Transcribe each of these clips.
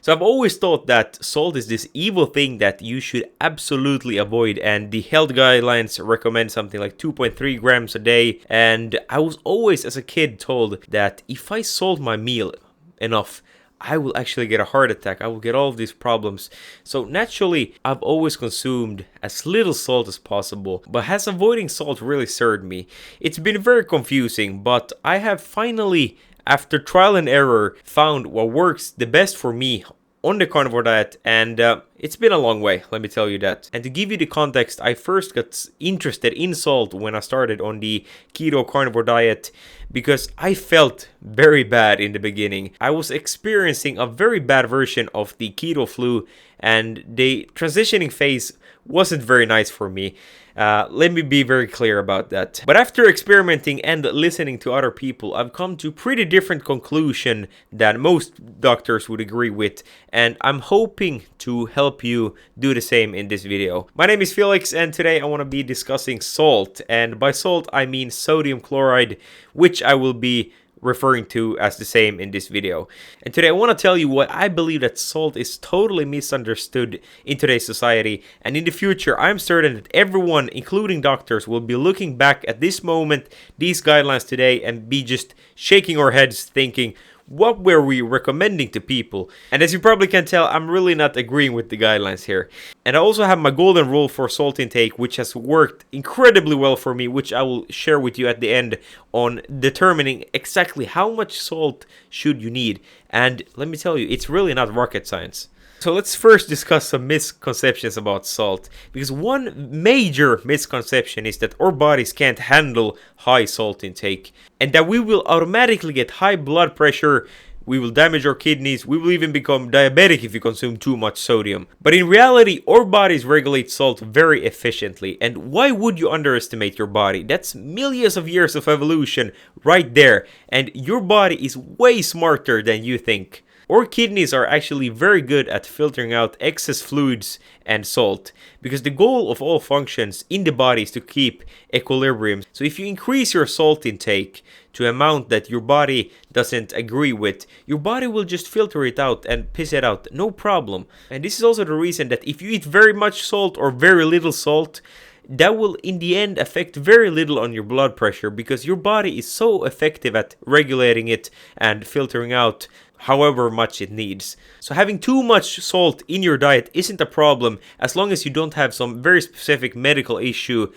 So I've always thought that salt is this evil thing that you should absolutely avoid, and the health guidelines recommend something like 2.3 grams a day, and I was always as a kid told that if I salt my meal enough, I will actually get a heart attack. I will get all of these problems. So naturally, I've always consumed as little salt as possible. But has avoiding salt really served me? It's been very confusing, but I have finally, after trial and error, found what works the best for me on the carnivore diet, and it's been a long way, let me tell you that. And to give you the context, I first got interested in salt when I started on the keto carnivore diet because I felt very bad in the beginning. I was experiencing a very bad version of the keto flu, and the transitioning phase wasn't very nice for me. Let me be very clear about that. But after experimenting and listening to other people, I've come to a pretty different conclusion than most doctors would agree with, and I'm hoping to help you do the same in this video. My name is Felix, and today I want to be discussing salt, and by salt I mean sodium chloride, which I will be referring to as the same in this video. And today I want to tell you why I believe that salt is totally misunderstood in today's society, and in the future I'm certain that everyone, including doctors, will be looking back at this moment, these guidelines today, and be just shaking our heads thinking, what were we recommending to people? And as you probably can tell, I'm really not agreeing with the guidelines here. And I also have my golden rule for salt intake, which has worked incredibly well for me, which I will share with you at the end on determining exactly how much salt should you need. And let me tell you, it's really not rocket science. So let's first discuss some misconceptions about salt, because one major misconception is that our bodies can't handle high salt intake, and that we will automatically get high blood pressure, we will damage our kidneys, we will even become diabetic if you consume too much sodium. But in reality, our bodies regulate salt very efficiently, and why would you underestimate your body? That's millions of years of evolution right there, and your body is way smarter than you think. Our kidneys are actually very good at filtering out excess fluids and salt, because the goal of all functions in the body is to keep equilibrium. So if you increase your salt intake to an amount that your body doesn't agree with, your body will just filter it out and piss it out, no problem. And this is also the reason that if you eat very much salt or very little salt, that will in the end affect very little on your blood pressure, because your body is so effective at regulating it and filtering out however much it needs. So having too much salt in your diet isn't a problem as long as you don't have some very specific medical issue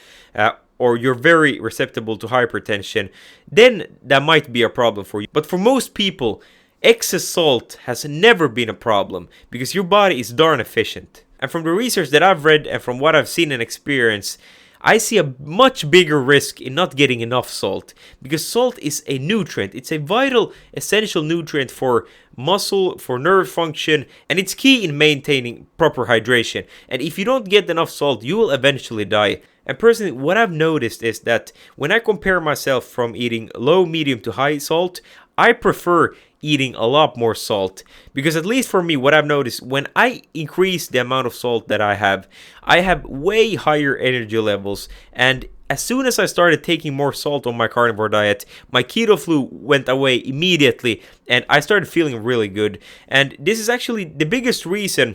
or you're very susceptible to hypertension. Then that might be a problem for you. But for most people, excess salt has never been a problem because your body is darn efficient. And from the research that I've read and from what I've seen and experienced, I see a much bigger risk in not getting enough salt, because salt is a nutrient. It's a vital, essential nutrient for muscle, for nerve function, and it's key in maintaining proper hydration. And if you don't get enough salt, you will eventually die. And personally, what I've noticed is that when I compare myself from eating low, medium to high salt, I prefer eating a lot more salt, because at least for me, what I've noticed, when I increase the amount of salt that I have way higher energy levels. And as soon as I started taking more salt on my carnivore diet, my keto flu went away immediately and I started feeling really good. And this is actually the biggest reason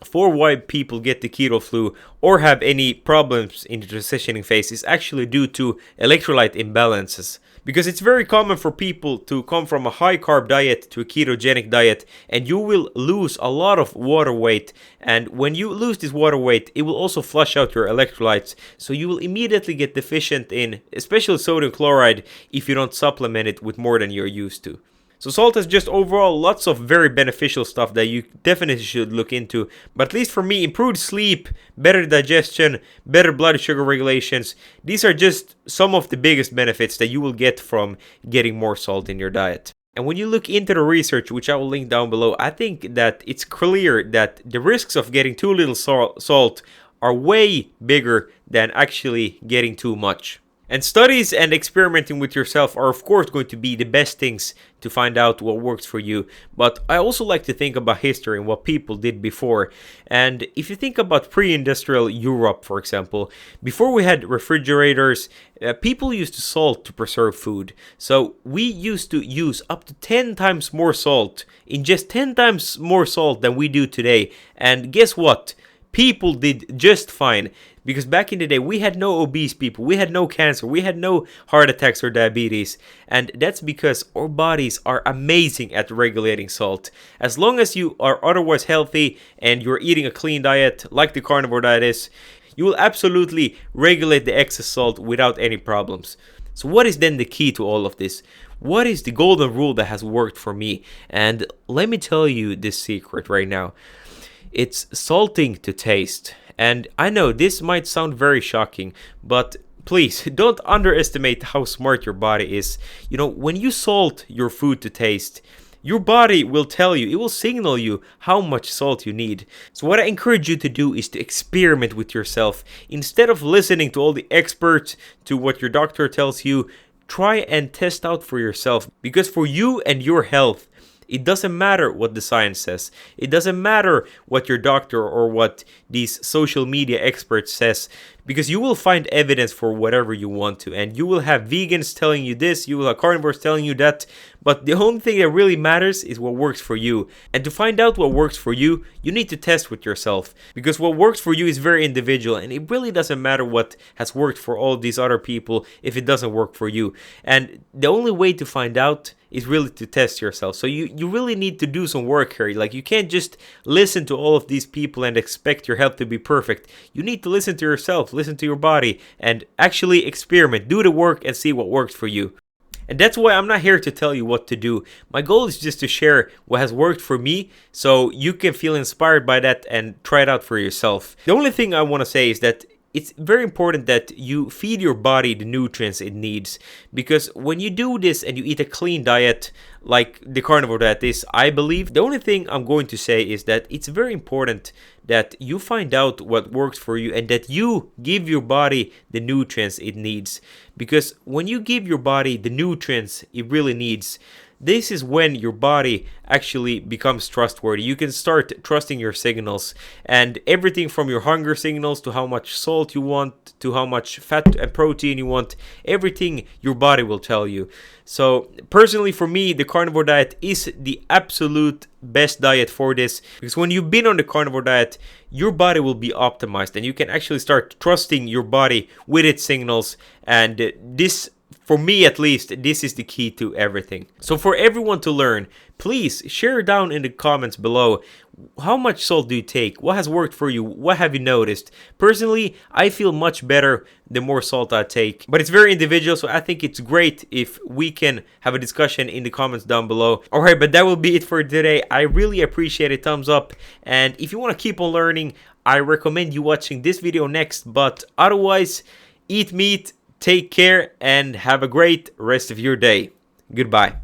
for why people get the keto flu or have any problems in the transitioning phase is actually due to electrolyte imbalances. Because it's very common for people to come from a high carb diet to a ketogenic diet, and you will lose a lot of water weight. And when you lose this water weight, it will also flush out your electrolytes. So you will immediately get deficient in especially sodium chloride if you don't supplement it with more than you're used to. So salt has just overall lots of very beneficial stuff that you definitely should look into. But at least for me, improved sleep, better digestion, better blood sugar regulations, these are just some of the biggest benefits that you will get from getting more salt in your diet. And when you look into the research, which I will link down below, I think that it's clear that the risks of getting too little salt are way bigger than actually getting too much. And studies and experimenting with yourself are of course going to be the best things to find out what works for you. But I also like to think about history and what people did before. And if you think about pre-industrial Europe, for example, before we had refrigerators, people used to salt to preserve food. So we used to use up to 10 times more salt, ingest 10 times more salt than we do today. And guess what? People did just fine. Because back in the day, we had no obese people, we had no cancer, we had no heart attacks or diabetes. And that's because our bodies are amazing at regulating salt. As long as you are otherwise healthy and you're eating a clean diet, like the carnivore diet is, you will absolutely regulate the excess salt without any problems. So what is then the key to all of this? What is the golden rule that has worked for me? And let me tell you this secret right now. It's salting to taste. And I know this might sound very shocking, but please don't underestimate how smart your body is. You know, when you salt your food to taste, your body will tell you, it will signal you how much salt you need. So what I encourage you to do is to experiment with yourself. Instead of listening to all the experts, to what your doctor tells you, try and test out for yourself. Because for you and your health, it doesn't matter what the science says. It doesn't matter what your doctor or what these social media experts says, because you will find evidence for whatever you want to. And you will have vegans telling you this, you will have carnivores telling you that. But the only thing that really matters is what works for you. And to find out what works for you, you need to test with yourself. Because what works for you is very individual. And it really doesn't matter what has worked for all these other people if it doesn't work for you. And the only way to find out is really to test yourself. So you really need to do some work here. Like, you can't just listen to all of these people and expect your health to be perfect. You need to listen to yourself, listen to your body, and actually experiment, do the work and see what works for you. And that's why I'm not here to tell you what to do. My goal is just to share what has worked for me so you can feel inspired by that and try it out for yourself. The only thing I want to say is that it's very important that you feed your body the nutrients it needs, because when you do this and you eat a clean diet like the carnivore diet is, I believe, the only thing I'm going to say is that it's very important that you find out what works for you and that you give your body the nutrients it needs. Because when you give your body the nutrients it really needs, this is when your body actually becomes trustworthy. You can start trusting your signals, and everything from your hunger signals to how much salt you want to how much fat and protein you want, everything your body will tell you. So personally for me, the carnivore diet is the absolute best diet for this, because when you've been on the carnivore diet, your body will be optimized and you can actually start trusting your body with its signals. And this, for me at least, this is the key to everything. So for everyone to learn, please share down in the comments below, how much salt do you take? What has worked for you? What have you noticed? Personally, I feel much better the more salt I take. But it's very individual, so I think it's great if we can have a discussion in the comments down below. Alright, but that will be it for today. I really appreciate a thumbs up. And if you want to keep on learning, I recommend you watching this video next. But otherwise, eat meat, take care, and have a great rest of your day. Goodbye.